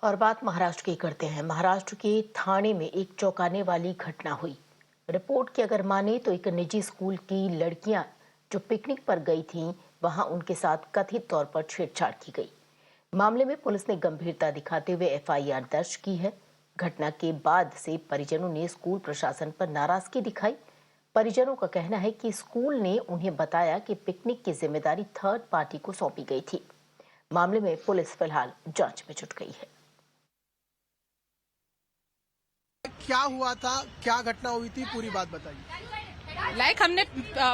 और बात महाराष्ट्र की करते हैं। महाराष्ट्र के ठाणे में एक चौंकाने वाली घटना हुई। रिपोर्ट की अगर माने तो एक निजी स्कूल की लड़कियां जो पिकनिक पर गई थीं, वहां उनके साथ कथित तौर पर छेड़छाड़ की गई। मामले में पुलिस ने गंभीरता दिखाते हुए एफआईआर दर्ज की है। घटना के बाद से परिजनों ने स्कूल प्रशासन पर नाराजगी दिखाई। परिजनों का कहना है कि स्कूल ने उन्हें बताया कि पिकनिक की जिम्मेदारी थर्ड पार्टी को सौंपी गई थी। मामले में पुलिस फिलहाल जांच में जुट गई है। क्या हुआ था, क्या घटना हुई थी, पूरी बात बताइए। हमने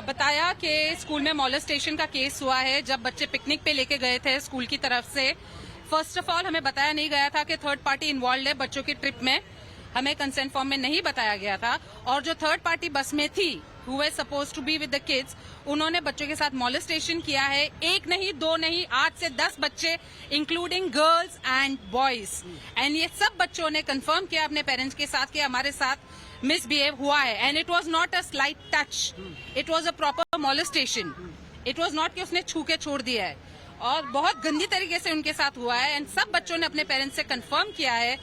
बताया कि स्कूल में मॉलेस्टेशन का केस हुआ है जब बच्चे पिकनिक पे लेके गए थे स्कूल की तरफ से। फर्स्ट ऑफ ऑल हमें बताया नहीं गया था कि थर्ड पार्टी इन्वॉल्व है बच्चों की ट्रिप में। हमें कंसेंट फॉर्म में नहीं बताया गया था। और जो थर्ड पार्टी बस में थी who were supposed to be with the kids, उन्होंने बच्चों के साथ मॉलेस्टेशन किया है। एक नहीं, दो नहीं, 8 से 10 बच्चे including girls and boys. And ये सब बच्चों ने कंफर्म किया अपने पेरेंट्स के साथ कि हमारे साथ मिसबिहेव हुआ है। And it was not a slight touch, it was a proper molestation. It was not कि उसने छू के छोड़ दिया है। और बहुत गंदी तरीके से उनके साथ हुआ है। एंड सब बच्चों ने अपने पेरेंट्स से कंफर्म किया है।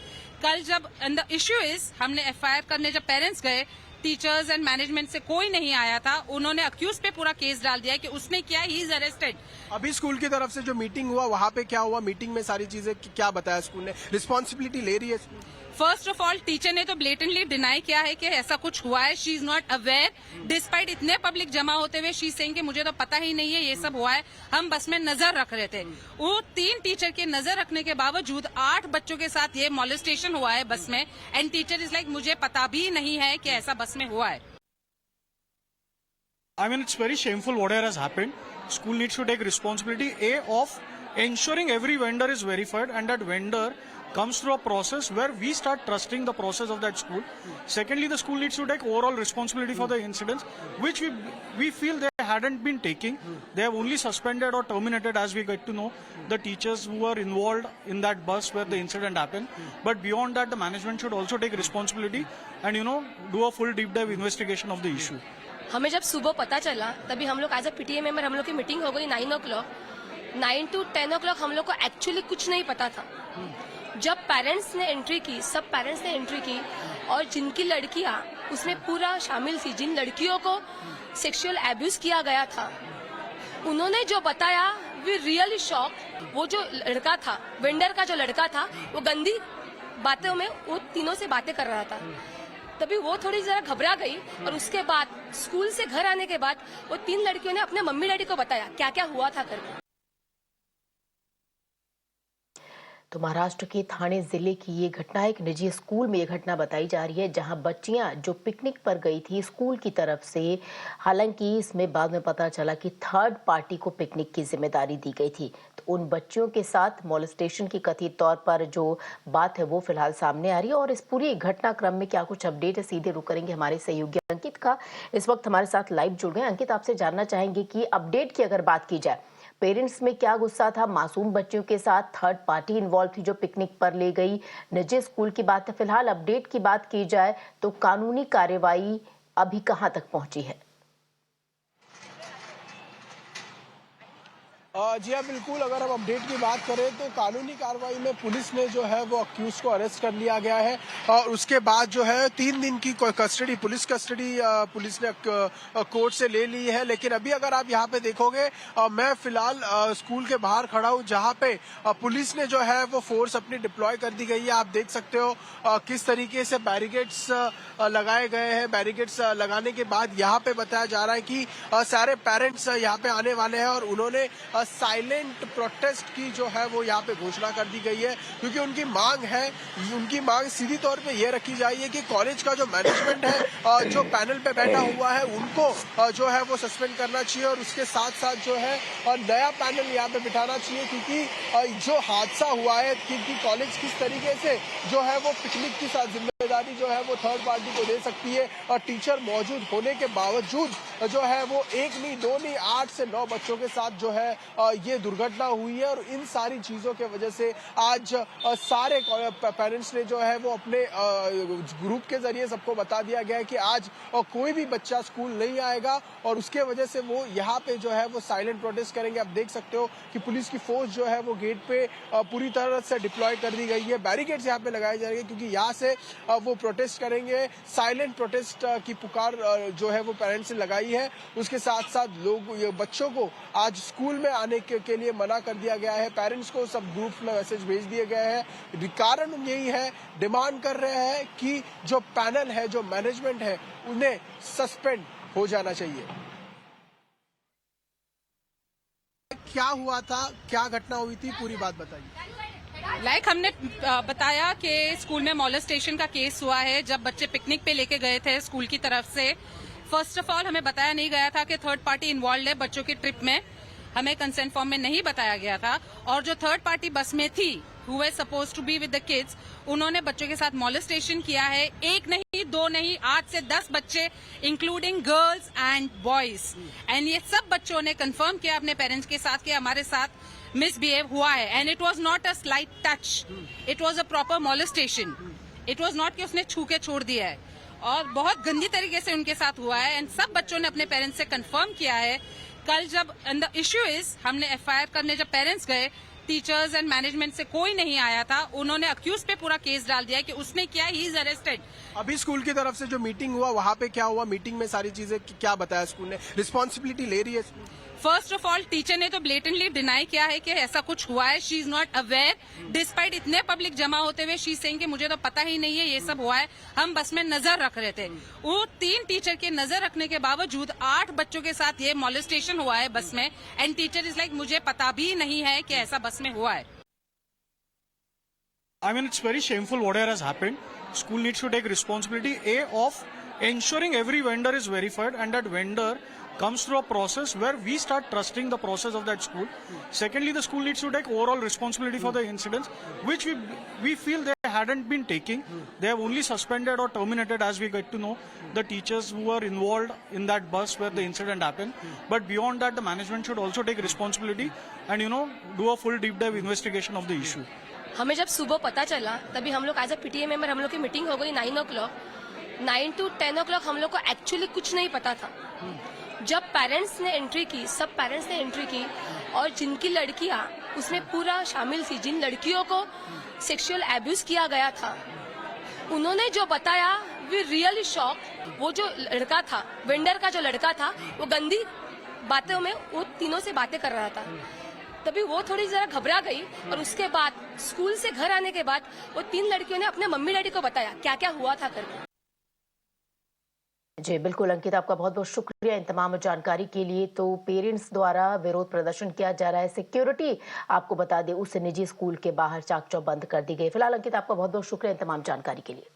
कल जब द इश्यू इज हमने एफआईआर करने जब पेरेंट्स गए, टीचर्स एंड मैनेजमेंट से कोई नहीं आया था। उन्होंने अक्यूज पे पूरा केस डाल दिया कि उसने किया, ही इज अरेस्टेड। अभी स्कूल की तरफ से जो मीटिंग हुआ, वहाँ पे क्या हुआ? मीटिंग में सारी चीजें क्या बताया स्कूल ने? रिस्पॉन्सिबिलिटी ले रही है school? First of all teacher ने तो ब्लेटेंटली डिनाई किया है कि ऐसा कुछ हुआ है। She is not aware despite इतने पब्लिक जमा होते हुए। शी सेइंग कि मुझे तो पता ही नहीं है ये सब हुआ है, हम बस में नजर रख रहे थे। वो 3 टीचर के नजर रखने के बावजूद 8 बच्चों के साथ ये मॉलेस्टेशन हुआ है बस में। एंड टीचर इज लाइक मुझे पता भी नहीं है कि ऐसा बस में हुआ है। I mean, it's very shameful whatever has happened. School needs to take responsibility, of ensuring every vendor is verified and that vendor comes through a process where we start trusting the process of that school. Secondly, the school needs to take overall responsibility for the incidents, which we feel they hadn't been taking. They have only suspended or terminated, as we get to know, the teachers who were involved in that bus where the incident happened. But beyond that, the management should also take responsibility and, do a full deep dive investigation of the issue. हमें जब सुबह पता चला तभी हम लोग as a PTA member हम लोग की मीटिंग हो गई 9 o'clock। 9 to 10 o'clock हम लोग को एक्चुअली कुछ नहीं पता था। जब पेरेंट्स ने एंट्री की, सब पेरेंट्स ने एंट्री की और जिनकी लड़कियां उसमें पूरा शामिल थी, जिन लड़कियों को सेक्सुअल एब्यूज किया गया था, उन्होंने जो बताया वी रियली शॉक। वो जो लड़का था, वेंडर का जो लड़का था, वो गंदी बातों में वो तीनों से बातें कर रहा था। तभी वो थोड़ी जरा घबरा गई और उसके बाद स्कूल से घर आने के बाद वो 3 लड़कियों ने अपने मम्मी डैडी को बताया क्या क्या हुआ था करके। तो महाराष्ट्र के ठाणे जिले की ये घटना, एक निजी स्कूल में ये घटना बताई जा रही है, जहां बच्चियां जो पिकनिक पर गई थी स्कूल की तरफ से। हालांकि इसमें बाद में पता चला कि थर्ड पार्टी को पिकनिक की जिम्मेदारी दी गई थी। तो उन बच्चियों के साथ मॉलेस्टेशन की कथित तौर पर जो बात है वो फिलहाल सामने आ रही है। और इस पूरी घटनाक्रम में क्या कुछ अपडेट है, सीधे रुक करेंगे हमारे सहयोगी अंकित का। इस वक्त हमारे साथ लाइव जुड़ गए। अंकित, आपसे जानना चाहेंगे कि अपडेट की अगर बात की जाए, पेरेंट्स में क्या गुस्सा था मासूम बच्चों के साथ? थर्ड पार्टी इन्वॉल्व थी जो पिकनिक पर ले गई, निजी स्कूल की बात है। फिलहाल अपडेट की बात की जाए तो कानूनी कार्रवाई अभी कहां तक पहुंची है? जी हाँ, बिल्कुल। अगर हम अपडेट की बात करें तो कानूनी कार्रवाई में पुलिस ने जो है वो अक्यूज को अरेस्ट कर लिया गया है और उसके बाद जो है 3 दिन की कस्टडी, पुलिस कस्टडी पुलिस ने कोर्ट से ले ली है। लेकिन अभी अगर आप यहाँ पे देखोगे, मैं फिलहाल स्कूल के बाहर खड़ा हूँ, जहाँ पे पुलिस ने जो है वो फोर्स अपनी डिप्लॉय कर दी गई है। आप देख सकते हो किस तरीके से बैरिकेड्स लगाए गए हैं। बैरिकेड्स लगाने के बाद यहाँ पे बताया जा रहा है कि सारे पेरेंट्स यहाँ पे आने वाले हैं और उन्होंने साइलेंट प्रोटेस्ट की जो है वो यहाँ पे घोषणा कर दी गई है, क्योंकि उनकी मांग सीधी तौर पे ये रखी जाइए कि कॉलेज का जो मैनेजमेंट है, जो पैनल पे बैठा हुआ है, उनको जो है वो सस्पेंड करना चाहिए और उसके साथ साथ जो है नया पैनल यहाँ पे बिठाना चाहिए। क्योंकि जो हादसा हुआ है कि कॉलेज किस तरीके से जो है वो पिकनिक की जिम्मेदारी जो है वो थर्ड पार्टी को दे सकती है और टीचर मौजूद होने के बावजूद जो है वो एक नहीं, दो नहीं, 8 से 9 बच्चों के साथ जो है ये दुर्घटना हुई है। और इन सारी चीजों के वजह से आज सारे पेरेंट्स ने जो है वो अपने ग्रुप के जरिए सबको बता दिया गया है कि आज कोई भी बच्चा स्कूल नहीं आएगा, और उसके वजह से वो यहाँ पे जो है वो साइलेंट प्रोटेस्ट करेंगे। आप देख सकते हो कि पुलिस की फोर्स जो है वो गेट पे पूरी तरह से डिप्लॉय कर दी गई है। बैरिकेड्स यहाँ पे लगाए जाएंगे क्योंकि यहाँ से वो प्रोटेस्ट करेंगे। साइलेंट प्रोटेस्ट की पुकार जो है वो पेरेंट्स ने लगाई है। उसके साथ साथ बच्चों को आज स्कूल में आने के लिए मना कर दिया गया है। पेरेंट्स को सब ग्रुप में मैसेज भेज दिए गए हैं। कारण यही है, डिमांड कर रहे हैं कि जो पैनल है, जो मैनेजमेंट है, उन्हें सस्पेंड हो जाना चाहिए। क्या हुआ था, क्या घटना हुई थी, पूरी बात बताइए। हमने बताया कि स्कूल में मॉलेस्टेशन का केस हुआ है जब बच्चे पिकनिक पे लेके गए थे स्कूल की तरफ से। फर्स्ट ऑफ ऑल हमें बताया नहीं गया था कि थर्ड पार्टी इन्वॉल्व है बच्चों की ट्रिप में। हमें कंसेंट फॉर्म में नहीं बताया गया था। और जो थर्ड पार्टी बस में थी, who were supposed to be with the kids, उन्होंने बच्चों के साथ मॉलेस्टेशन किया है। एक नहीं, दो नहीं, 8 से 10 बच्चे including girls and boys. And ये सब बच्चों ने कंफर्म किया अपने पेरेंट्स के साथ कि हमारे साथ मिसबिहेव हुआ है। And it was not a slight touch, it was a proper molestation. It was not कि उसने छू के छोड़ दिया है, और बहुत गंदी तरीके से उनके साथ हुआ है। एंड सब बच्चों ने अपने पेरेंट्स से कंफर्म किया है। कल जब द इश्यू इज, हमने एफआईआर करने जब पेरेंट्स गए, टीचर्स एंड मैनेजमेंट से कोई नहीं आया था। उन्होंने अक्यूज पे पूरा केस डाल दिया कि उसने किया, ही इज अरेस्टेड। अभी स्कूल की तरफ से जो मीटिंग हुआ, वहां पे क्या हुआ? मीटिंग में सारी चीजें क्या बताया स्कूल ने? रिस्पॉन्सिबिलिटी ले रही है school? First of all teacher ने तो ब्लेटेंटली डिनाई किया है कि ऐसा कुछ हुआ है। She is not aware, despite इतने पब्लिक जमा होते हुए शी सेइंग कि मुझे तो पता ही नहीं है ये सब हुआ है, हम बस में नजर रख रहे थे। वो 3 टीचर के नजर रखने के बावजूद 8 बच्चों के साथ ये मॉलेस्टेशन हुआ है बस में। एंड टीचर इज लाइक, मुझे पता भी नहीं है कि ऐसा बस में हुआ है। I mean, it's very shameful whatever has happened. School needs to take responsibility, of ensuring every vendor is verified and that vendor comes through a process where we start trusting the process of that school. Secondly, the school needs to take overall responsibility for the incidents, which we feel they hadn't been taking. They have only suspended or terminated, as we get to know, the teachers who were involved in that bus where the incident happened. But beyond that, the management should also take responsibility and, do a full deep dive investigation of the issue. हमें जब सुबह पता चला, तभी हम लोग as a PTA member, हम लोग की मीटिंग हो गई 9 o'clock। 9 to 10 o'clock हम लोग को एक्चुअली कुछ नहीं पता था। जब पेरेंट्स ने एंट्री की, सब पेरेंट्स ने एंट्री की, और जिनकी लड़कियां उसमें पूरा शामिल थी, जिन लड़कियों को सेक्सुअल एब्यूज किया गया था, उन्होंने जो बताया, वी रियली शॉक। वो जो लड़का था, वेंडर का जो लड़का था, वो गंदी बातों में वो तीनों से बातें कर रहा था। तभी वो थोड़ी जरा घबरा गई, और उसके बाद स्कूल से घर आने के बाद वो 3 लड़कियों ने अपने मम्मी डैडी को बताया क्या क्या हुआ था करके। जी बिल्कुल अंकित, आपका बहुत बहुत शुक्रिया इन तमाम जानकारी के लिए। तो पेरेंट्स द्वारा विरोध प्रदर्शन किया जा रहा है। सिक्योरिटी आपको बता दें, उस निजी स्कूल के बाहर चाक चौबंद कर दी गई। फिलहाल अंकित, आपका बहुत बहुत शुक्रिया इन तमाम जानकारी के लिए।